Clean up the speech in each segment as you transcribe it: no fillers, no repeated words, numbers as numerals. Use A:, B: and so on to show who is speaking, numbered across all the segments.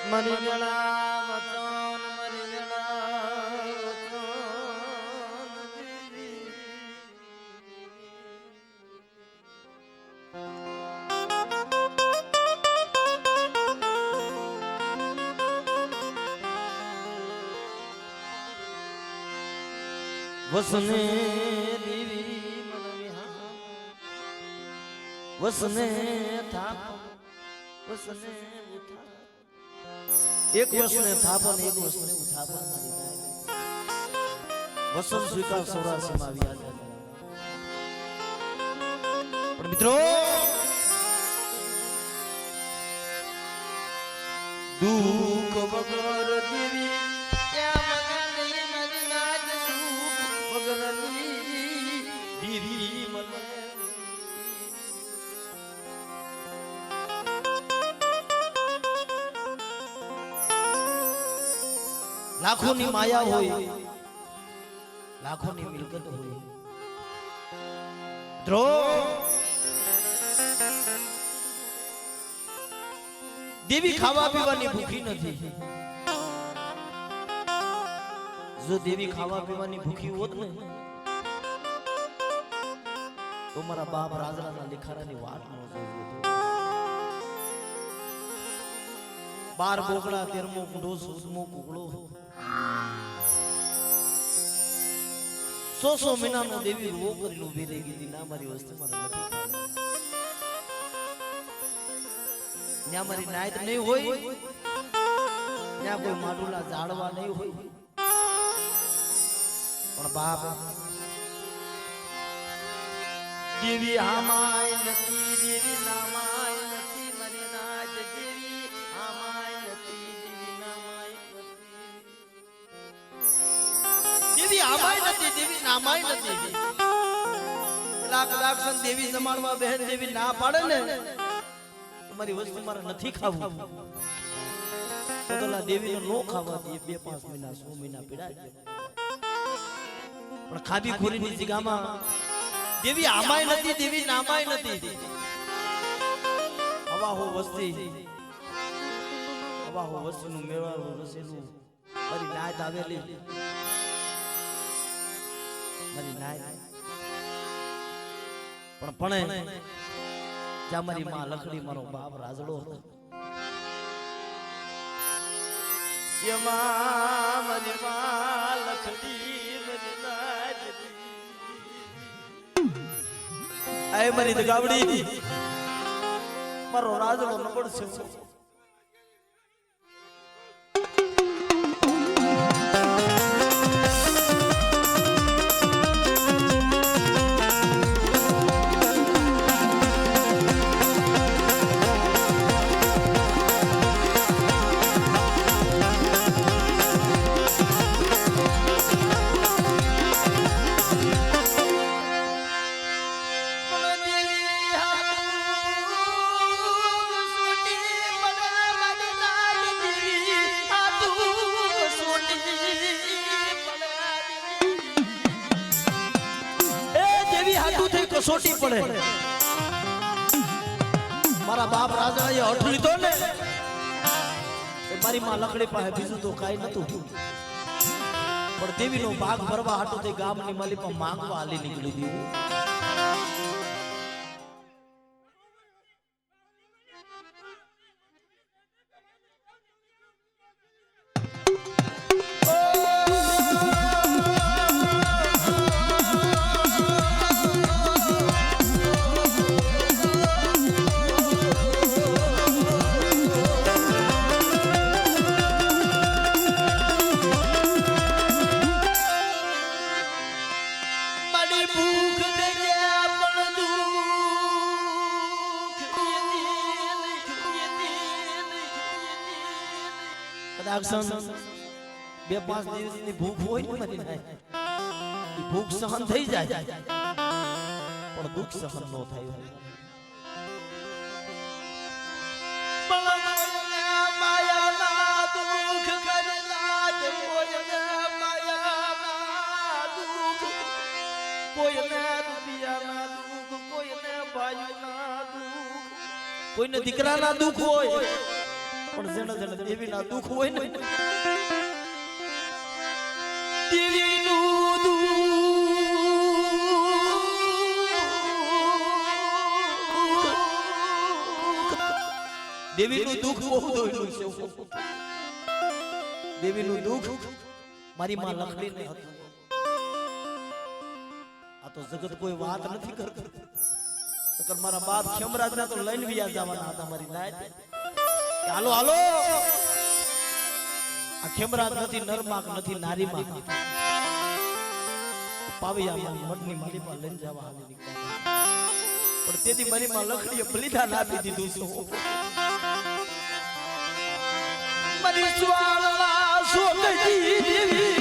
A: મરી વેળા વચન મરી વેળા વસને દેવી વસને થાપ વસને એક વસને થાપન એક વસને ઉઠાપન મારી વસન સ્વીકાર સૌરાષ્ટ્રમાં આવ્યા પણ મિત્રો દુઃખ વગર દેવી લાખોની માયા હોય લાખોની મિલકત હોય દેવી ખાવા પીવાની ભૂખી નથી જો દેવી ખાવા પીવાની ભૂખી હોત ને તો મારા બાપ રાજરાના લેખારાની વાત ન જોઈ 12 બોકડા 13મો કુંડો 14મો કુકડો 100 મહિનાનો દેવી રો કરી ઉભી રહી ગઈ ના મારી વસ્તુ મને નથી ન્યા મારી નાયત નહીં હોય ન્યા કોઈ માડુલા ઝાડવા નહીં હોય પણ બાપ દેવી આમાય નથી દેવી નામાય નથી મારી નાચ દેવી આમાય નથી દેવી નામાય નથી દેવી આમાય નથી દેવી નામાય નથી લાખ લાખ સન દેવી જમાડવા બહેન દેવી ના પાડે ને તમારી વસ્તુ મારે નથી ખાવું તો તલા દેવીને નો ખાવા દે 2-5 મહિના 100 મહિના પીડાય પણ ખાધી ખોરીની જગ્યામાં દેવી આમાય નથી દેવી નામાય નથી હવા હો વસ્તીનું મેળવાનું રસેલું મારી નાયત આવેલી મારી નાયત પણ જ્યાં મારી માં લખડી મારો બાપ રાજડો હતો એમાં મારી માં લખડી મારી નાયત આય મારી દગાવડી મારો રાજડો નબળ છે સોટી પડે મારા બાપ રાજાએ હઠ લીધો ને મારી માં લકડી પાસે બીજું તો કાઈ નતું પણ દેવીનો ભાગ ભરવા હાટો તે ગામની માલિકા માંગવા હાલી નીકળી દીધું કદાક્ષણ 2-5 દિવસની ભૂખ હોય ને મારી નાય ઈ ભૂખ સહન થઈ જાય પણ દુઃખ સહન ન થાય માયાના દુઃખ કરેલા કોઈને માયાના દુઃખ કોઈને રૂપિયાના દુઃખ કોઈને ભાઈના દુઃખ કોઈને દીકરાના દુઃખ હોય પણ જેને જેને દેવીના દુઃખ હોય ને દેવીનું દેવીનું દુઃખ બહુ દોયલું છે દેવીનું દુઃખ મારી માં લખડીને હતું આ તો જગત કોઈ વાત નથી કરતું નકર મારા બાપ ખેમરાજના તો લઈને વિયા જવાના હતા મારી નાય હાલો હાલો આ ખેમરાજ નથી નરમાક નથી નારીમાક પાવિયા મઠની મારી પાસે લઈને જવા હાલી નીકળ્યા પણ તેથી મારી માં લખડીએ બલિદાન આપી દીધું છે મારી સ્વાળા સોગડી દેવી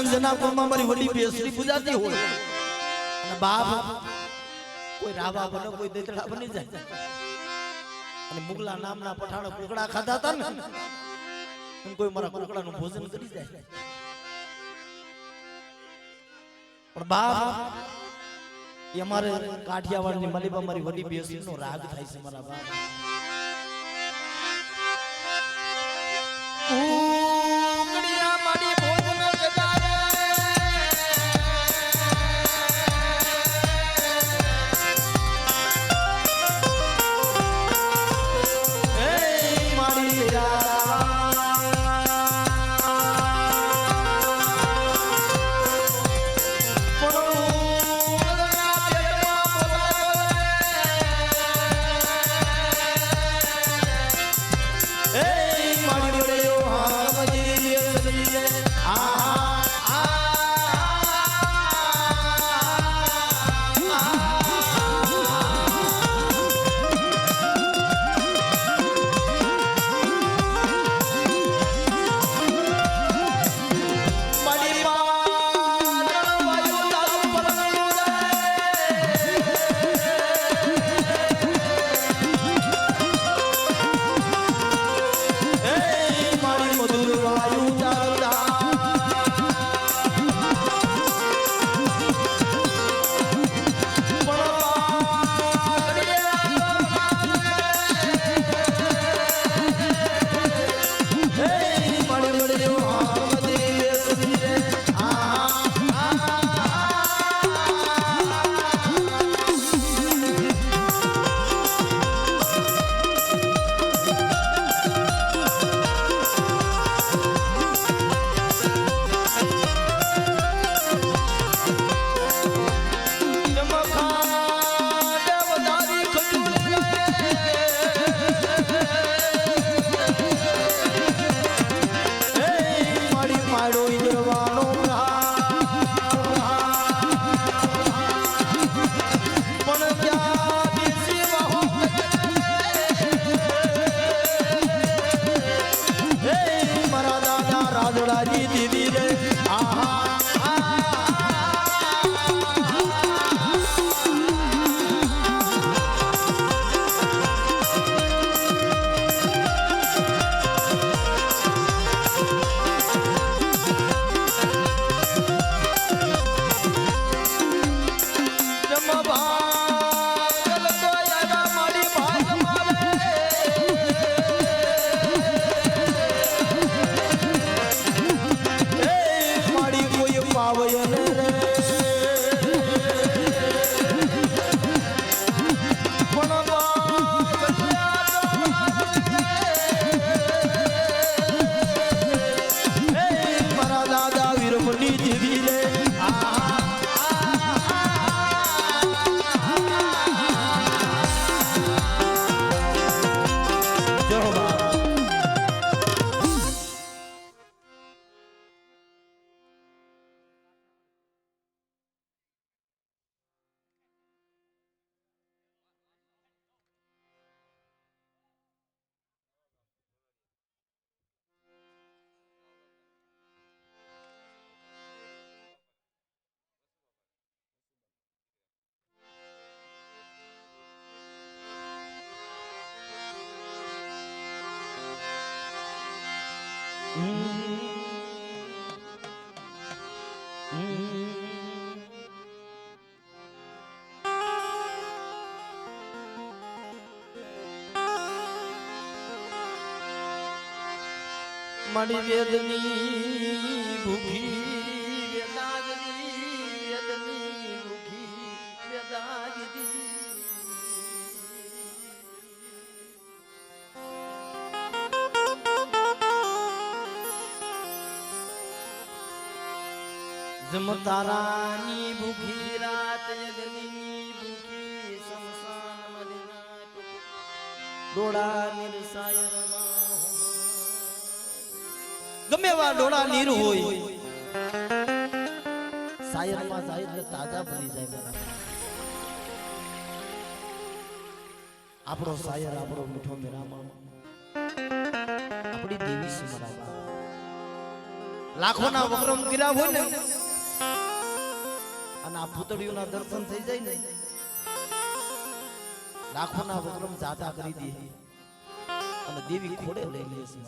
A: બની જનાપુરમાં મારી વડી બેસરી પૂજાતી હોય અને બાપ કોઈ રાવા બને કોઈ દેતડા બની જાય અને મુગલા નામના પઠાણ કુકડા ખાધા હતા ને કોઈ મારા કુકડાનું ભોજન કરી જાય પણ બાપ એ અમારે કાઠિયાવાડની મલીબા મારી વડી બેસરીનો રાગ થાય છે મારા બાપ કુકડિયા મારી ભોજન મારી વેદની ભૂખી વેદાગરી વેદની ભૂખી વેદાગરી જમ તારાની ભૂખી રાત યજ્ઞની ભૂખી સમસાન મદિનાટ ડોળા નિરસાયરમાં ગમે એવા ડોળા નીર હોય સાયરમાં જાય એટલે તાજા બની જાય બરાબર. આપણો સાયર આપણો મીઠો મેરામણ આપણી દેવી સમરાવા લાખોના વક્રમ કર્યા હોય ને અને આ પૂતળીઓના દર્શન થઈ જાય ને લાખોના વક્રમ જાતા કરી દે અને દેવી ખોડે લઈ લે છે.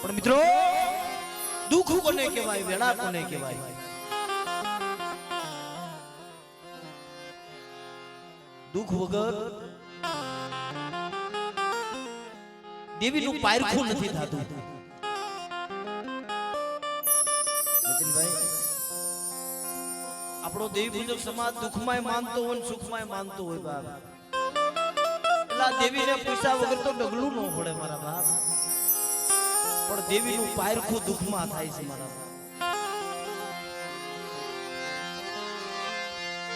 A: પણ મિત્રો દુઃખ કોને કહેવાય વેળા કોને કહેવાય? દુઃખ વગર દેવીનું પારખું નથી થતું. આપણો દેવી પૂજક સમાજ દુઃખમાં માનતો હોય સુખમાં માનતો હોય બાપ. એટલે દેવીને પૈસા વગર તો ડગલું ન પડે મારા બાપ. પણ દેવીનું પારખું દુઃખમાં થાય છે મારા બાપ.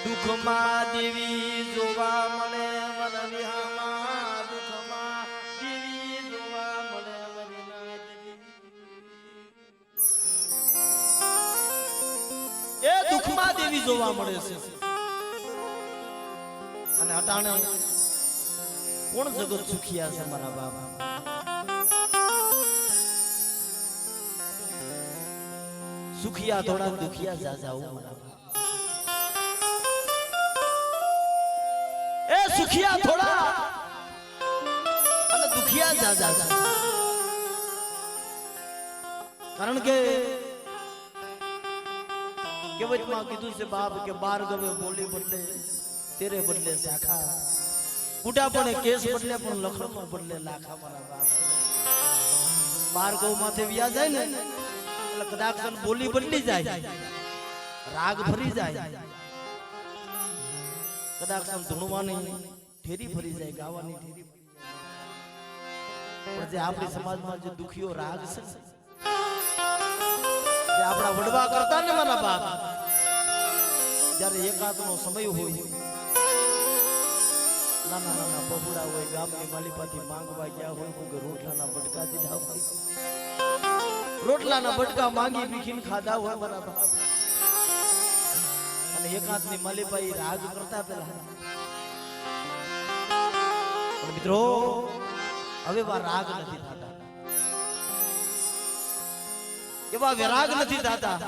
A: દુઃખમાં દેવી જોવા મળે મન વિહામાં દુઃખમાં દેવી જોવા મળે એ દુઃખમાં દેવી જોવા મળે છે. અને અટાણે કોણ જગત સુખિયા છે મારા બાપ? સુખિયા થોડા દુખિયા જાજા મારા બાપ. એ સુખિયા થોડા અને દુખિયા જાજા. કારણ કે કહેવતમાં કીધું છે બાપ કે બાર ગવે બોલી બદલે તેરે બદલે શાખા બુઢા પણ કેસ બદલે પણ લખણમાં બદલે લાખા મારા બાપ. બાર ગૌ માથે વ્યા જાય ને એટલે કદાચ બોલી બદલી જાય રાગ ફરી જાય કદાચ ધૂણવાની ઠેરી ફરી જાય ગાવાની ઠેરી ફરી જાય. પણ જે આપણી સમાજમાં જે દુખીઓ રાગ છે જે આપણા વડવા કરતા ને મારા બાપ જ્યારે એકાદનો સમય હોય નાના નાના બબુડા હોય ગામની માલિપાથી માંગવા ગયા હોય કે રોટલાના બટકા દીધા હોય રોટલાના બટકા માંગી ભીખીને ખાધા હોય મારા બાપ. અને એકાદની માલિપાઈ રાગ કરતા પેલા પણ મિત્રો હવે વા રાગ નથી થતા એવા વિરાગ નથી થતા.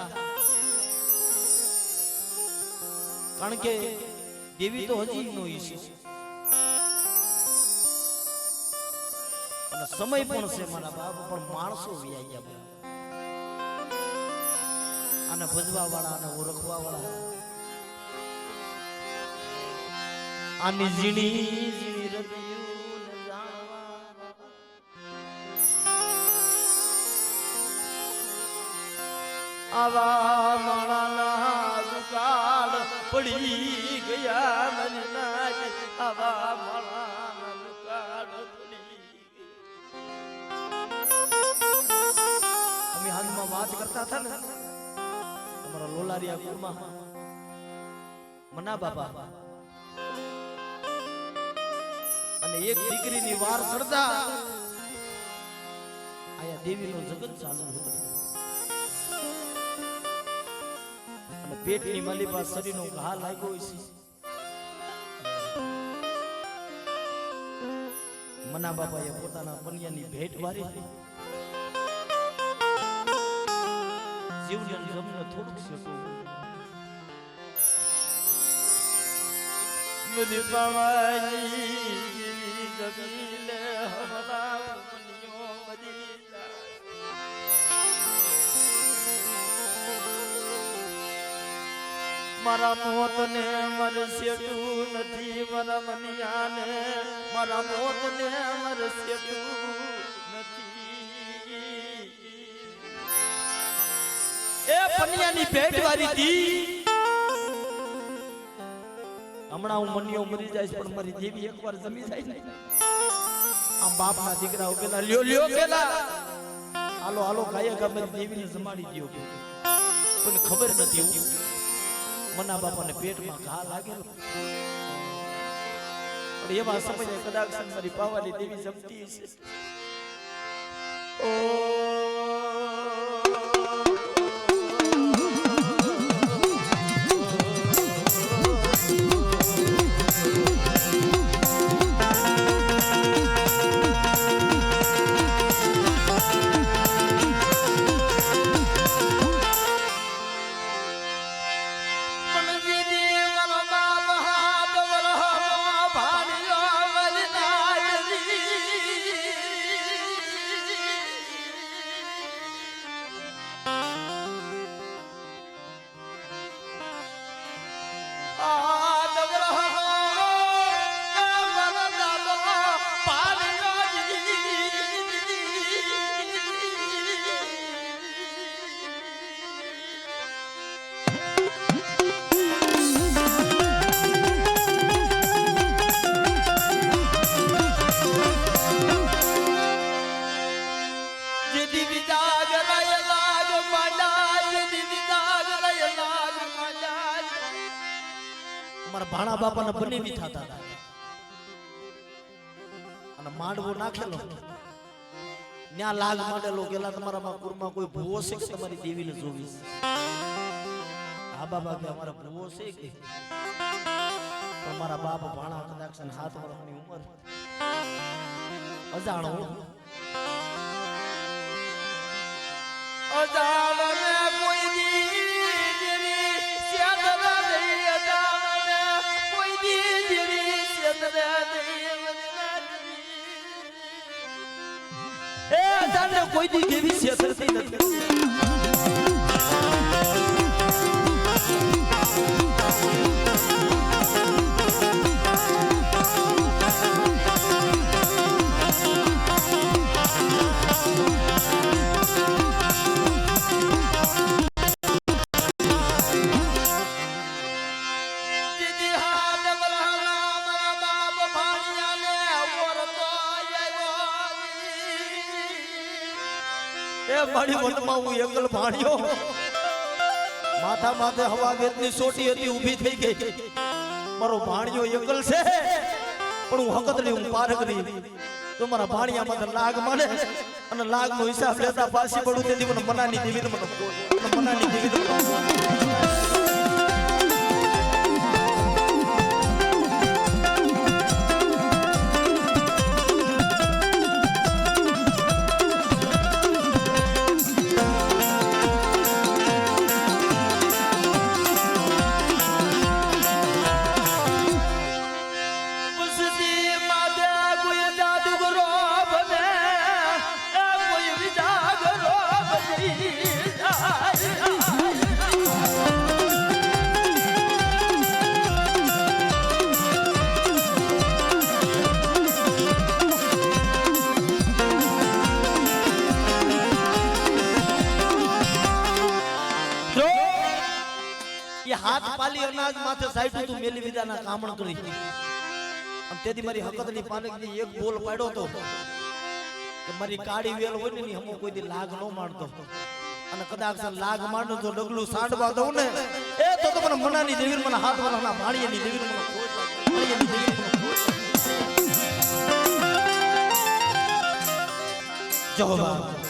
A: કારણ કે દેવી તો હજી નો ઈશ્વર અને સમય પણ છે મારા બાપ. પણ માણસો વ્યાઈ ગયા આને ભજવા વાળા આને ઓળખવા વાળા આની ઝીણી ઝીણી રતિયું ને જાણવા આવા માળાના દુકાળ પડી ગયા મનના આવા માળાના દુકાળ પડી. અમે હાલમાં વાત કરતા હતા ને અમારા લોલારિયા કુળમાં મના બાપા અને એક દીકરીની વાર સડતા આયા દેવીનો જગત ચાલુ હતો. અને પેટની માલિપા શરીરનો ઘા લાગ્યો છે. મના બાપાએ પોતાના કન્યાની ભેટ વારી જીવન જમને થોડુંક શેકું મની પાવાની જગીલે હમરા મનિયો મદી મારા મોતને મરસેટું નથી મારા મનિયાને મારા મોતને મરસેટું નથી. પનિયાની ભેટ વારી દી હમણાં હું મનિયો મરી જાય પણ મારી દેવી એકવાર જમી જાય ને આમ બાપના દીકરાઓ પેલા લ્યો પેલા હાલો હાલો ગાયક મારી દેવીને જમાડી દ્યો કોઈને ખબર નથી હું મના બાપાને પેટમાં ઘા લાગેલો પણ એવા સમયે કદાચ મારી પાવાની દેવી જમતી છે ઓ ભાણા બાપાને બંને બી થતા હતા અને માંડવો નાખેલો ન્યા લાગ માંડેલો ગેલા તમારા કુરમાં કોઈ ભૂવો છે કે તમારી દેવીને જોવી આ બાબા કે અમારા ભૂવો છે કે પણ મારા બાપ ભાણા કદાચ 7 વર્ષની ઉંમર અજાણો ને કોઈ દી કોઈ દી કેવી છેતરતી નથી મારી વનમાં હું એકલ ભાણ્યો માથા માથે હવા વેદની સોટી હતી ઊભી થઈ ગઈ મારો ભાણ્યો એકલ છે પણ હું હકતની હું પારકની તો મારા ભાણિયા માથે લાગ માને અને લાગનો હિસાબ લેતા પાછી પડું તેથી મને મનાની દેવી મને મનાની દેવી હાથ પાલી અનાજ માથે સાઈડ તું મેલી વિદાના કામણ કરી અને તેથી મારી હકતની પાનકની એક બોલ પાડ્યો તો કે મારી કાળી વેલ હોય ને હમો કોઈ દી લાગ ન મારતો અને કદાચ લાગ મારનો તો ડગલું સાંડવા દઉં ને એ તો મને મનાની દેવી મને હાથ વાળાના ભાણિયાની દેવી મને ખોટ ભાણિયાની દેવી મને ખોટ જવાબ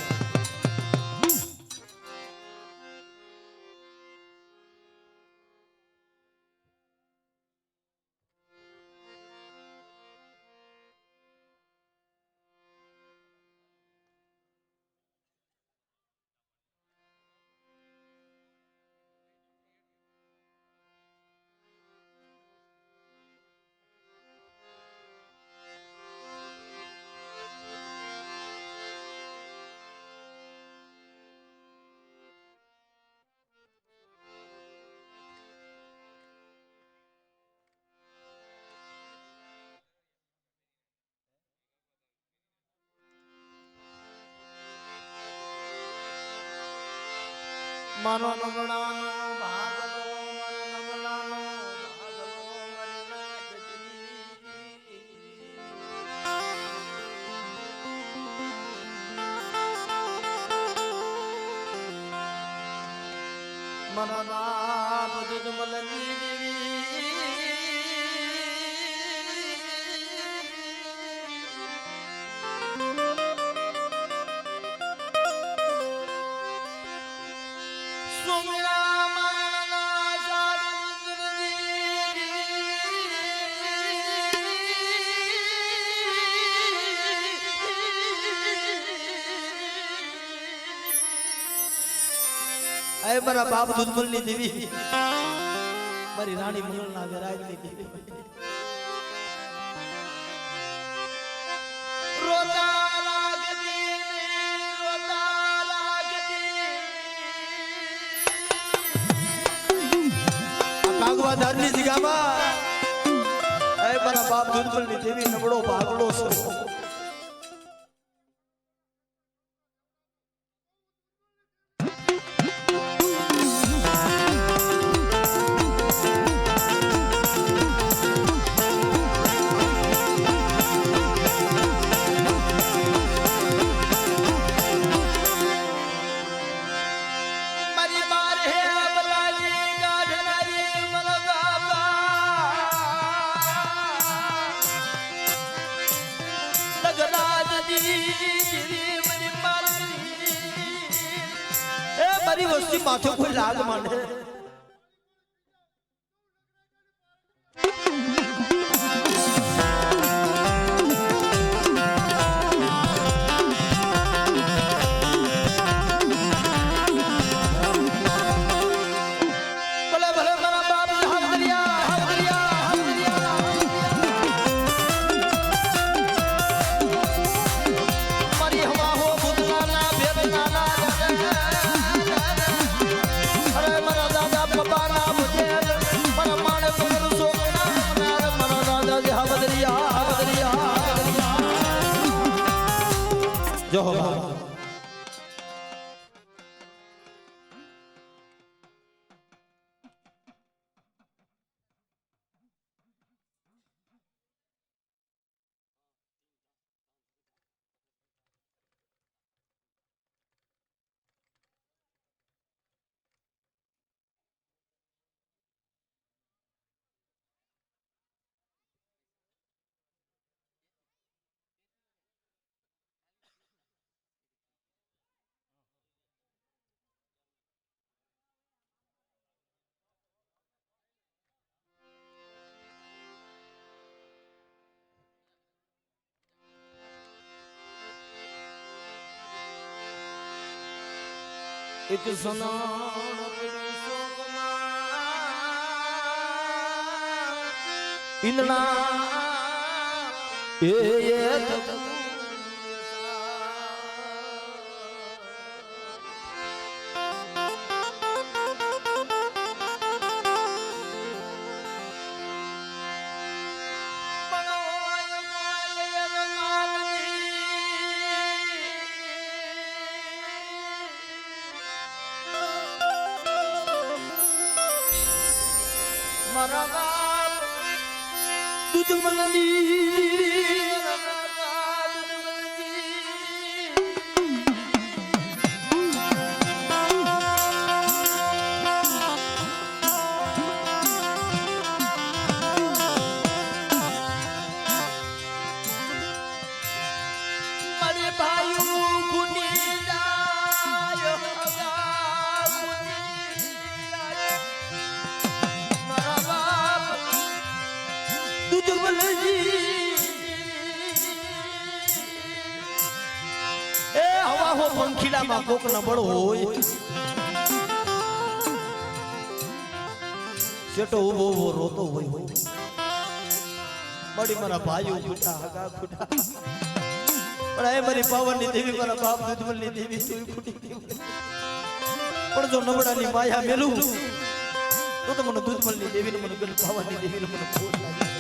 A: મારો નમણાનો ભાગલો મારો નમણાનો ભાગલો મારી નાચતી મારા બાપ દૂધ મલની દેવી અરે મારા બાપ દૂધમલની દેવી મારી રાણી મંગલના વિરાજની દેવી રોતા લાગતી કાગવાધારની જગ્યામાં અરે મારા બાપ દૂધમલની દેવી નબળો ભાગડો છે મારી વસ્તી માથે કોઈ લાગ માંડે જો એક સનાણ ઇંદણા એ મારા બાપ દૂધમલની મારે ભાઈ ગુની જાય એ હવા હો પંખીડામાં કોક નબળો હોય સેટો ઉભો ઉભો રોતો હોય બડી મારા ભાઈઓ ખુટા હગા ખુટા પણ એ મારી પાવનની દેવી મારા બાપ દૂધમલની દેવી તું ખુટી પણ જો નબળાની માયા મેલું તો મને દૂધમલની દેવીને મને ગલ પાવનની દેવીને મને ખોટ લાગે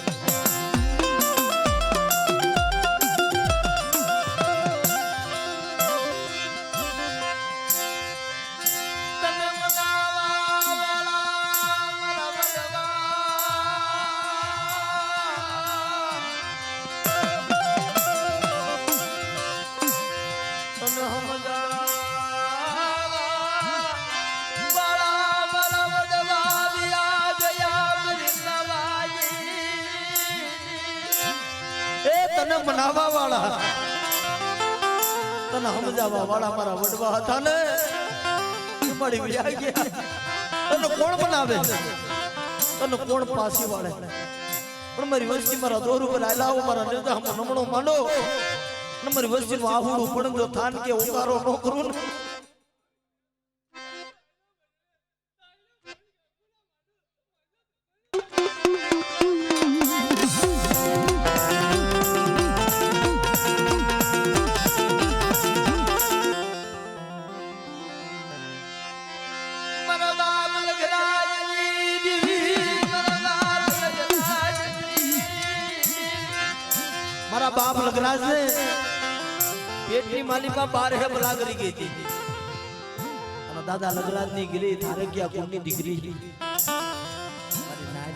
A: તને તને મનાવવા વાળા તને સમજાવવા વાળા મારા વડવા હતા ને મળી વ્યા ગયા. તને કોણ બનાવે તને કોણ પાછી વાળે પણ મારી વસ્તી મારા દોર ઉપર આલાવો મારા નેતા નમણો માંડો ને મારી વસ્તી નું આહુડું પણ જો થાન કે ઉતારો ન કરું ને મારા બાપ લગરાજ ને પેટની માલિકા બાર હે બલા કરી ગઈ હતી અને દાદા લગરાજ ની ગીરી ધારકિયા કુળની દીકરી મારી નાજ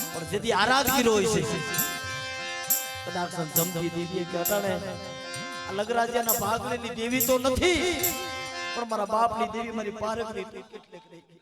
A: પણ જેથી આરાધ ગીરો હોય છે કદાચ સમજી દેવી કે અટાણે આ લગરાજ્યાના ભાગની દેવી તો નથી પણ મારા બાપની દેવી મારી પારકની કેટલે કરી ગઈ.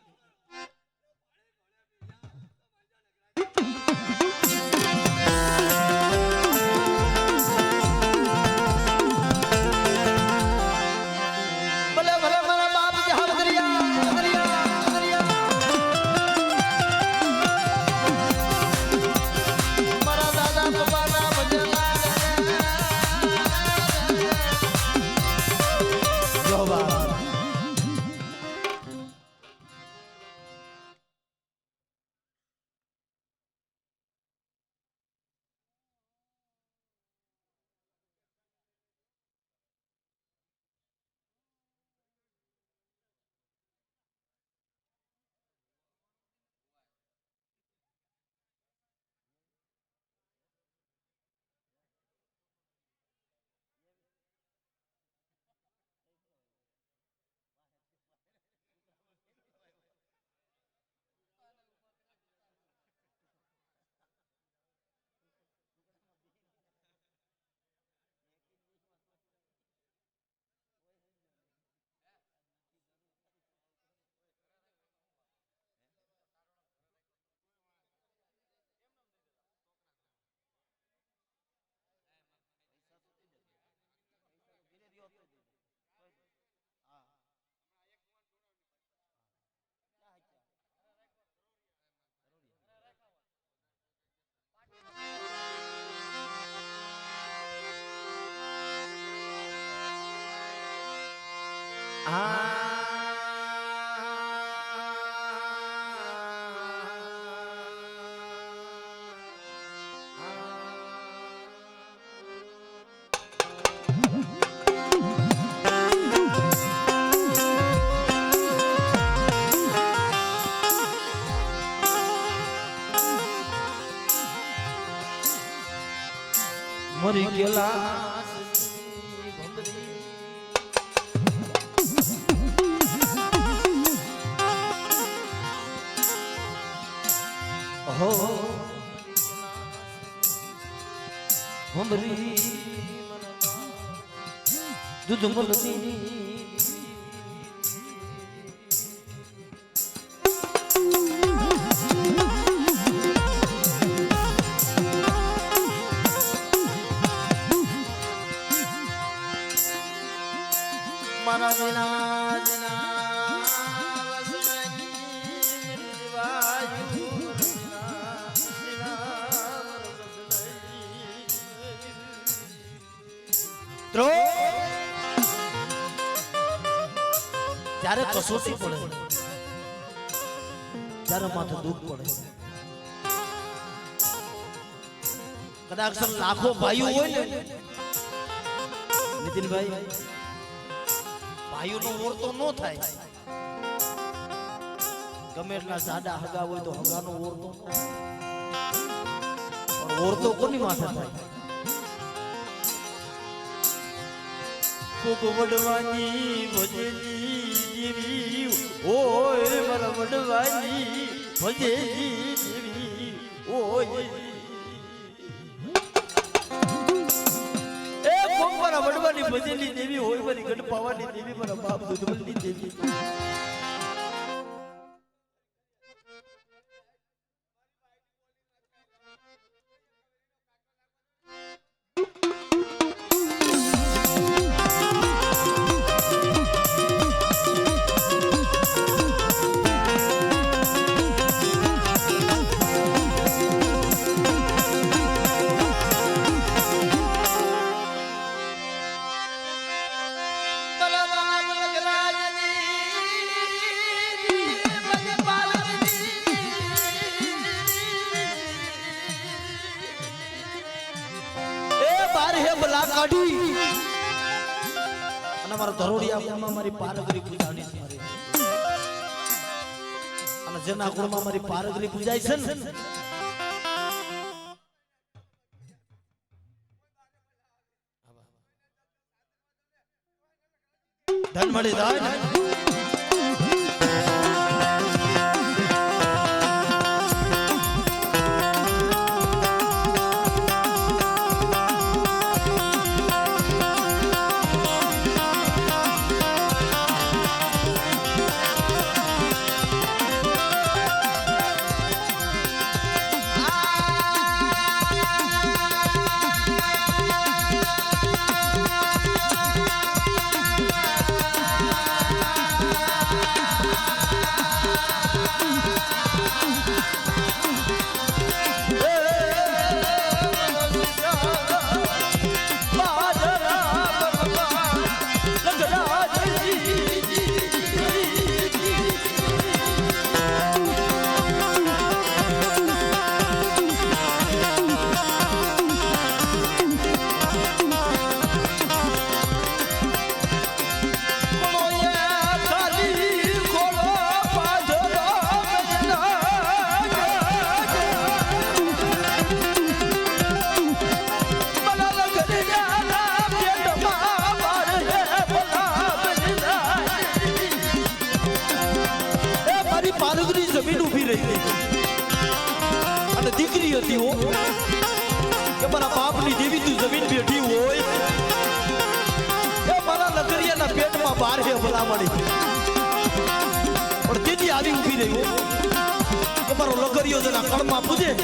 A: મરી ગયેલા હો ભમરી દૂધ મળતી મારા વિના જ્યારે કસોટી પડે જ્યારે માથે દુઃખ પડે કદાચ લાખો ભાઈઓ હોય ને નીતિનભાઈ ભાઈઓ નો ઓરતો ન થાય ગમે એટલા સાડા હગા હોય તો હગાનો ઓરતો પણ ઓરતો કોની માથે થાય કોક વડવાની ભજેલી દેવી ઓય મારા વડવાની ભજેલી દેવી ઓય એ કોક મારા વડવાની ભજેલી દેવી હોય મારી ગઢ પાવાની દેવી મારા બાપ દુધમલની દેવી કાઢી અને મારા ધરોડિયામાં મારી પારગરી પૂજાની છે મારી અને જેના કુળમાં મારી પારગરી પૂજાય છે ને ધન મળી જાય ને દીકરી હતી હો કે મારા બાપની દેવી તું જમીન બેઠી હોય એ મારા નગરિયાના પેટમાં બાર હે ભલામણી પણ તેથી આવી ઊભી રહી હો કે મારો લગરિયો જેના કણમાં પૂજે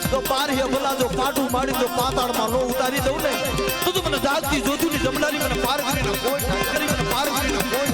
A: તો બાર હે ભલા જો કાઢું માડી તો પાતાળમાં નો ઉતારી દઉં ને તો મને જાગતી જોધુની જમનારી મને પાર કરીને કોઈ કરી મને પાર કરીને કોઈ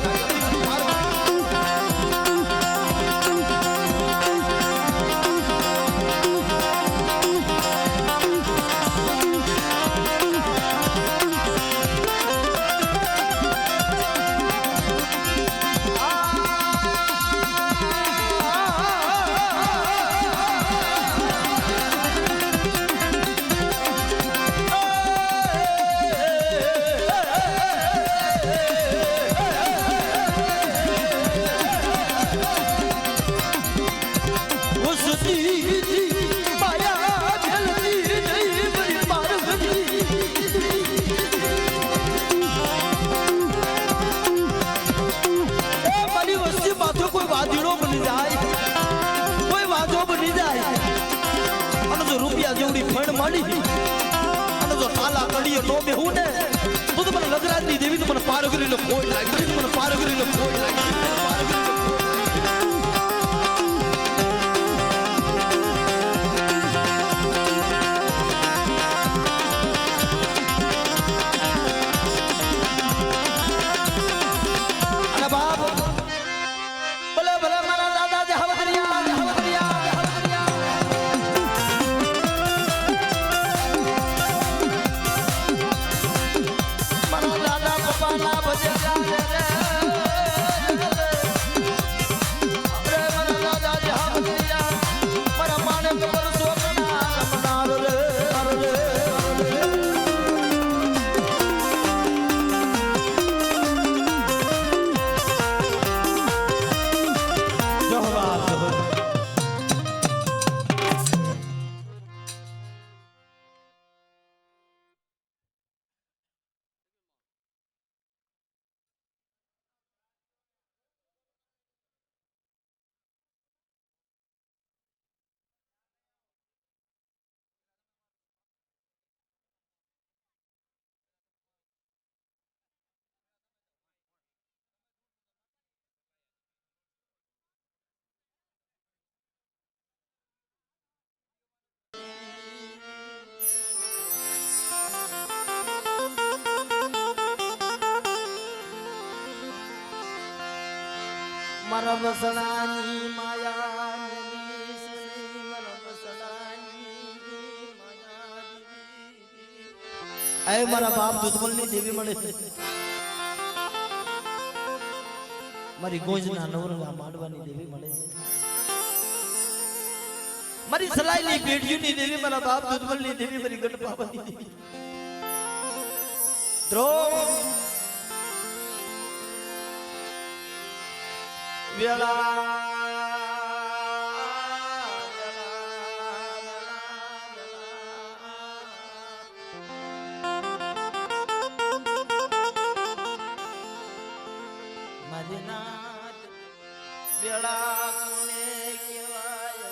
A: મને લજરાજની દેવી મને પારગરીનો કોઈ લાગી મને પારગરીનો કોઈ લાગી અને બાપ ભલે ભલે મારા દાદા જે હવદરિયા મારા બસણાની માયા આય મારા બાપ દુધમલની દેવી મળે છે મારી ગોંજના નવરવા માંડવાની દેવી મળે છે મારી સલાઈની પેઢીઓની દેવી મારા બાપ દુધમલની દેવી મારી ગઢપાવાની દેવી દ્રોહ વેળા વેળા કોને કહેવાય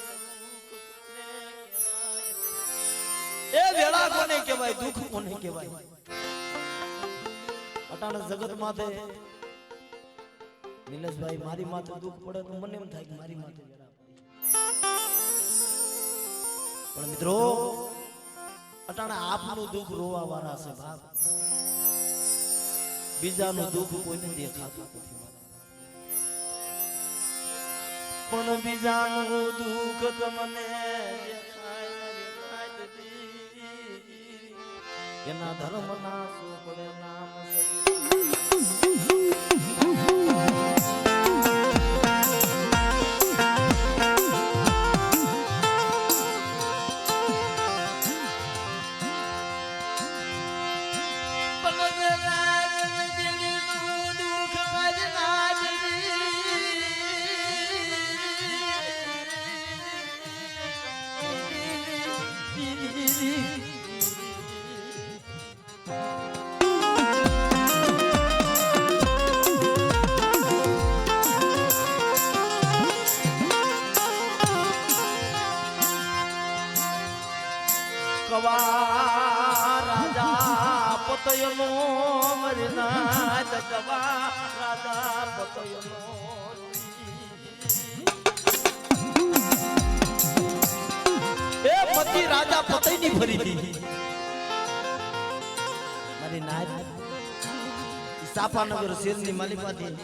A: એ વેળા કોને કહેવાય દુઃખ કોને કહેવાય અટાણે જગત માથે નિલેશભાઈ મારી માથે દુઃખ પડે તો મને એમ થાય કે મારી માથે વેળા પડી પણ મિત્રો અટાણે આપનું દુઃખ રોવા વાળા છે બાપ બીજાનું દુઃખ કોઈને દેખાતું નથી પણ બીજાનું દુઃખ તમને એના ધર્મ ના સુપડે નામ રાજા પતયનો મરનાથ કવા રાજા પતયનો એ પતિ રાજા પતયની ફરી હતી મારી નાથ સાફાનગર શેરની માલિકાથી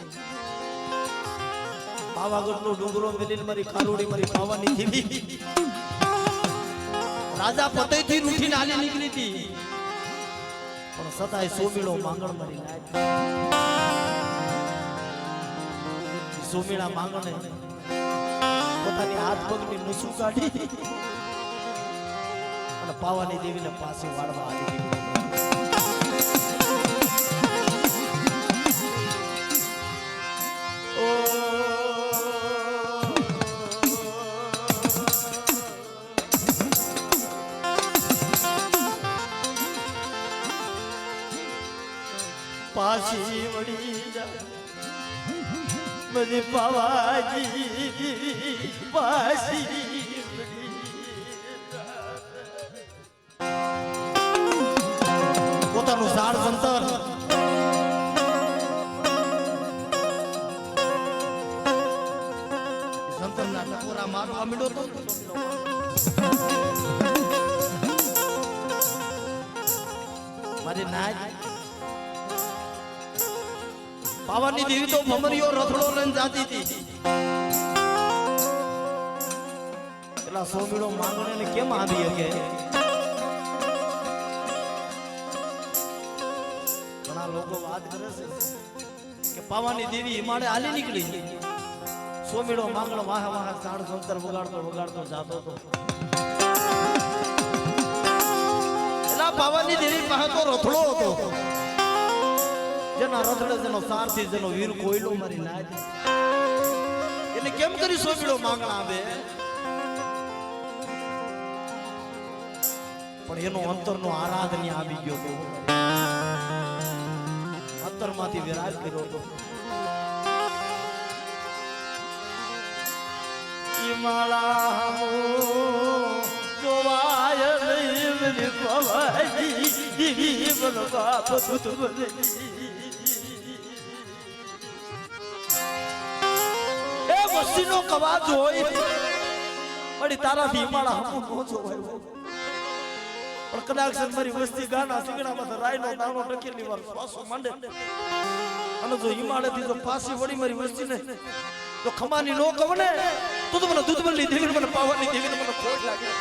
A: પાવાગઢનો ડુંગરો મેલીને મારી ખારોડી મારી પાવાની થીવી રાજા પતઈથી રૂઠીને હાલી નીકળી હતી પણ સતાય સોમીળો માંગણ મારી નાખ સોમીળા માંગણે પોતાની હાથ પગની નસુ કાઢી અને પાવાની દેવીને પાસે વાળવા હાલી નીકળી પાછી વળી જા મને પાવાજી પાછી પોતાનું સાર સંતર સંતરના ટકોરા મારવા માંડ્યો તો મારી નાચ પાવાની દેવી તો ભમરીઓ રથડો લઈને જાતી હતી પેલા સોમીડો માંગણે ને કેમ આવી શકે ઘણા લોકો વાત કરે છે કે પાવાની દેવી હિમાળે હાલી નીકળી સોમીડો માંગણ વાહ વાહ સાડ સંતર વગાડતો જાતો હતો એલા પાવાની દેવી પાસે તો રથડો હતો જેના રથડે જેનો સારથી જેનો વીર કોયલો મારી નાજ એને કેમ કરી સોમીડો માંગણા આવે પણ એનો અંતરનો આરાધન્ય આવી ગયો તો અંતરમાંથી વિરાજ કર્યો તો હિમાળા જોવાય નહીં પવાજી દીવી બન બાપ દૂત બની વસ્તીનો કવાજ હોય પણ તારાથી હિમાળા હમું પહોંચો હોય પણ કદાચ મારી વસ્તી ગાના સિંગડામાં રાયનો દાણો ટકેલી વાર શ્વાસો માંડે અને જો હિમાળાથી જો ફાંસી વળી મારી વસ્તીને તો ખમાની નો કવને તો મને દૂધબલ્લી દેવી મને પાવાની દેવી મને ખોટ લાગે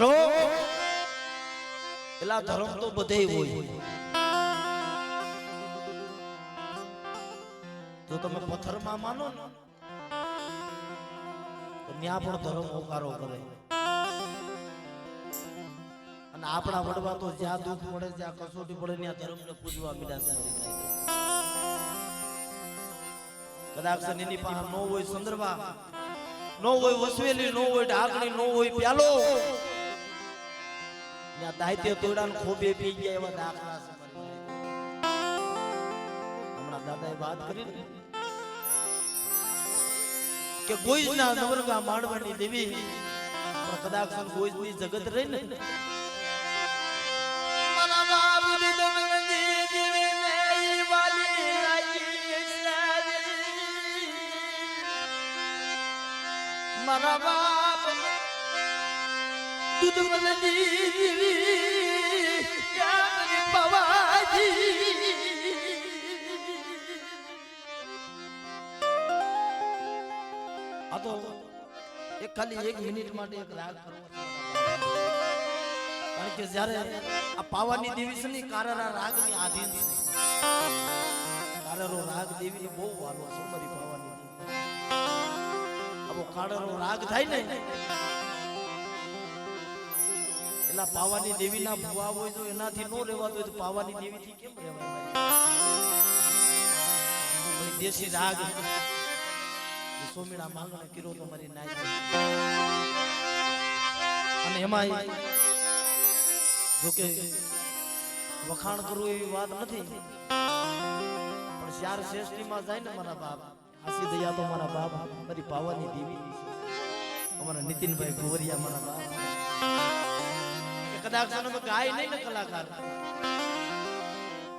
A: જો એલા ધર્મ તો બધે હોય. જો તમે પથ્થરમાં માનો ને તો ત્યાં પણ ધર્મ હોકારો કરે. અને આપણા વડવા તો જ્યાં દુઃખ પડે જ્યાં કસોટી પડે ત્યાં ધર્મને પૂજવા મીડા છે. કદાચ એની પાસે નો હોય સંદર્ભા, નો હોય વસવેલી, નો હોય ઢાકણી, નો હોય પ્યાલો, ત્યાં દાયતે તોડાને ખોબે પી ગયા એવા દાખલા છે. હમણાં દાદાએ વાત કરી ને કે ગોઈજના નવરગા માંડવાની દેવી, પણ કદાચ ગોઈજની જગત રહી ને મારા બાપ દૂધ મલની દેવી યામની પવાજી. આ તો એક ખાલી 1 મિનિટ માટે એક રાગ કરવો છે. કારણ કે જ્યારે આ પાવાની દેવી છે ને કારારા રાગની આધીન છે. કારારો રાગ દેવીને બહુ વાલો છે મારી પાવાની દેવી. આવો કારારો રાગ થાય ને એટલા પાવાની દેવીના ભુવા હોય તો એનાથી નો રહેવાતો હોય તો પાવાની દેવીથી કેમ રહેવાય? દેશી રાગ સોમીડા માંગણે કીરો તો મારી નાય. અને એમાં જોકે વખાણ કરવું એવી વાત નથી, પણ ચાર શ્રેષ્ઠીમાં જાય ને મારા બાપ હાસી દયા તો મારા બાપ મારી પાવાની દેવી અમારા નીતિનભાઈ ગોવરિયા મારા બાપ. કદાચ ગાય નહીં ને કલાકાર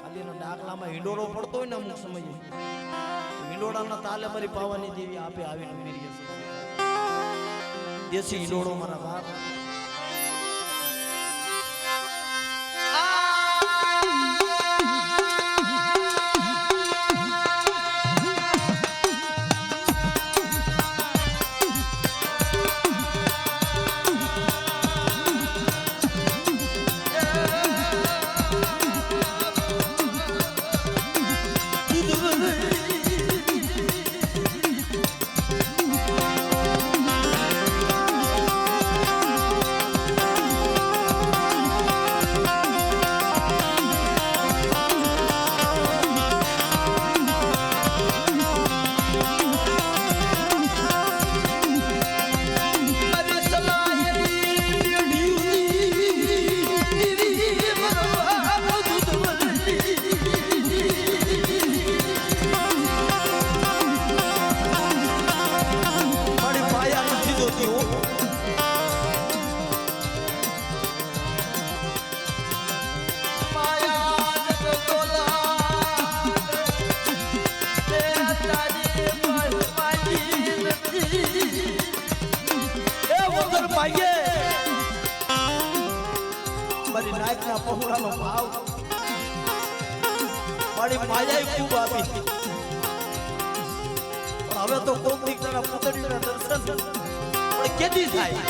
A: ખાલી એનો ડાકલામાં હિંડોળો પડતો હોય ને અમુક સમયે હિંડોળાના તાલે મારી પાવાની દેવી આપે આવીને ઉમેરી છે. દેશી હિંડોળો મારા બાપ. મારી નાયકના પહોળાનો ભાવ મારી માયાએ ખૂબ આપી. હવે તો કોક દીકરાના પુતળીના દર્શન પણ કેદી થાય?